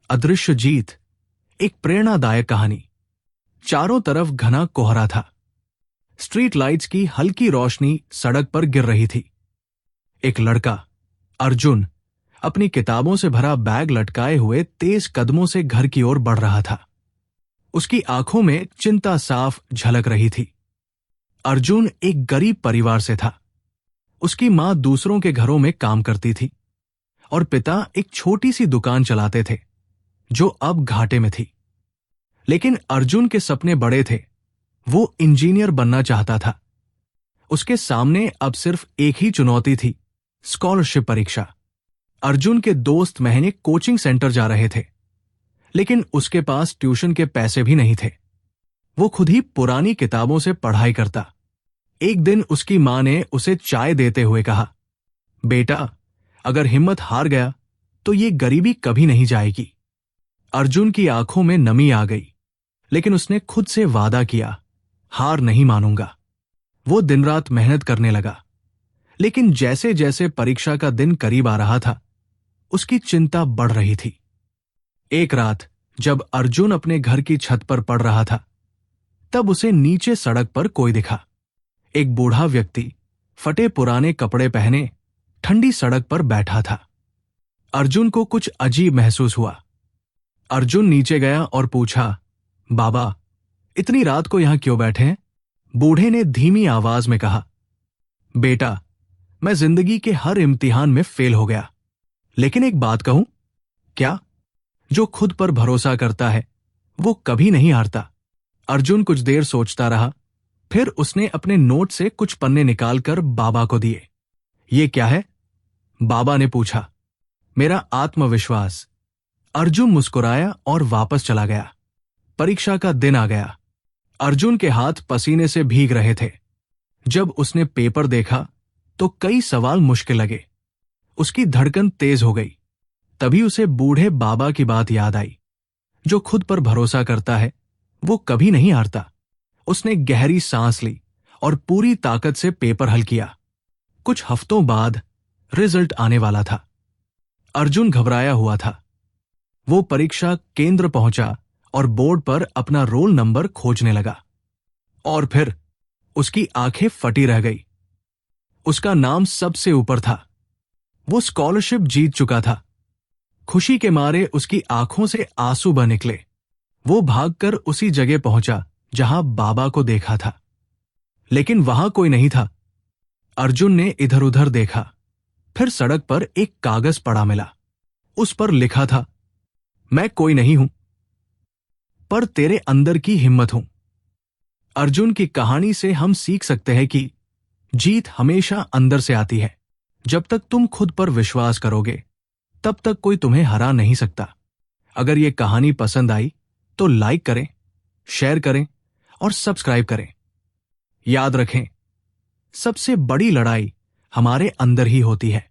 अदृश्य जीत, एक प्रेरणादायक कहानी। चारों तरफ घना कोहरा था। स्ट्रीट लाइट्स की हल्की रोशनी सड़क पर गिर रही थी। एक लड़का, अर्जुन, अपनी किताबों से भरा बैग लटकाए हुए तेज कदमों से घर की ओर बढ़ रहा था। उसकी आंखों में चिंता साफ झलक रही थी। अर्जुन एक गरीब परिवार से था। उसकी मां दूसरों के घरों में काम करती थी और पिता एक छोटी सी दुकान चलाते थे जो अब घाटे में थी। लेकिन अर्जुन के सपने बड़े थे। वो इंजीनियर बनना चाहता था। उसके सामने अब सिर्फ एक ही चुनौती थी, स्कॉलरशिप परीक्षा। अर्जुन के दोस्त महंगे कोचिंग सेंटर जा रहे थे, लेकिन उसके पास ट्यूशन के पैसे भी नहीं थे। वो खुद ही पुरानी किताबों से पढ़ाई करता। एक दिन उसकी मां ने उसे चाय देते हुए कहा, बेटा, अगर हिम्मत हार गया तो ये गरीबी कभी नहीं जाएगी। अर्जुन की आंखों में नमी आ गई, लेकिन उसने खुद से वादा किया, हार नहीं मानूंगा। वो दिन रात मेहनत करने लगा, लेकिन जैसे जैसे परीक्षा का दिन करीब आ रहा था, उसकी चिंता बढ़ रही थी। एक रात जब अर्जुन अपने घर की छत पर पढ़ रहा था, तब उसे नीचे सड़क पर कोई दिखा। एक बूढ़ा व्यक्ति फटे पुराने कपड़े पहने ठंडी सड़क पर बैठा था। अर्जुन को कुछ अजीब महसूस हुआ। अर्जुन नीचे गया और पूछा, बाबा, इतनी रात को यहां क्यों बैठे हैं? बूढ़े ने धीमी आवाज में कहा, बेटा, मैं जिंदगी के हर इम्तिहान में फेल हो गया, लेकिन एक बात कहूं? क्या? जो खुद पर भरोसा करता है वो कभी नहीं हारता। अर्जुन कुछ देर सोचता रहा, फिर उसने अपने नोट से कुछ पन्ने निकालकर बाबा को दिए। ये क्या है? बाबा ने पूछा। मेरा आत्मविश्वास। अर्जुन मुस्कुराया और वापस चला गया। परीक्षा का दिन आ गया। अर्जुन के हाथ पसीने से भीग रहे थे। जब उसने पेपर देखा तो कई सवाल मुश्किल लगे। उसकी धड़कन तेज हो गई। तभी उसे बूढ़े बाबा की बात याद आई, जो खुद पर भरोसा करता है वो कभी नहीं हारता। उसने गहरी सांस ली और पूरी ताकत से पेपर हल किया। कुछ हफ्तों बाद रिजल्ट आने वाला था। अर्जुन घबराया हुआ था। वो परीक्षा केंद्र पहुंचा और बोर्ड पर अपना रोल नंबर खोजने लगा। और फिर उसकी आंखें फटी रह गई। उसका नाम सबसे ऊपर था। वो स्कॉलरशिप जीत चुका था। खुशी के मारे उसकी आंखों से आंसू बह निकले। वो भागकर उसी जगह पहुंचा जहां बाबा को देखा था, लेकिन वहां कोई नहीं था। अर्जुन ने इधर उधर देखा, फिर सड़क पर एक कागज पड़ा मिला। उस पर लिखा था, मैं कोई नहीं हूं, पर तेरे अंदर की हिम्मत हूं। अर्जुन की कहानी से हम सीख सकते हैं कि जीत हमेशा अंदर से आती है। जब तक तुम खुद पर विश्वास करोगे, तब तक कोई तुम्हें हरा नहीं सकता। अगर ये कहानी पसंद आई तो लाइक करें, शेयर करें और सब्सक्राइब करें। याद रखें, सबसे बड़ी लड़ाई हमारे अंदर ही होती है।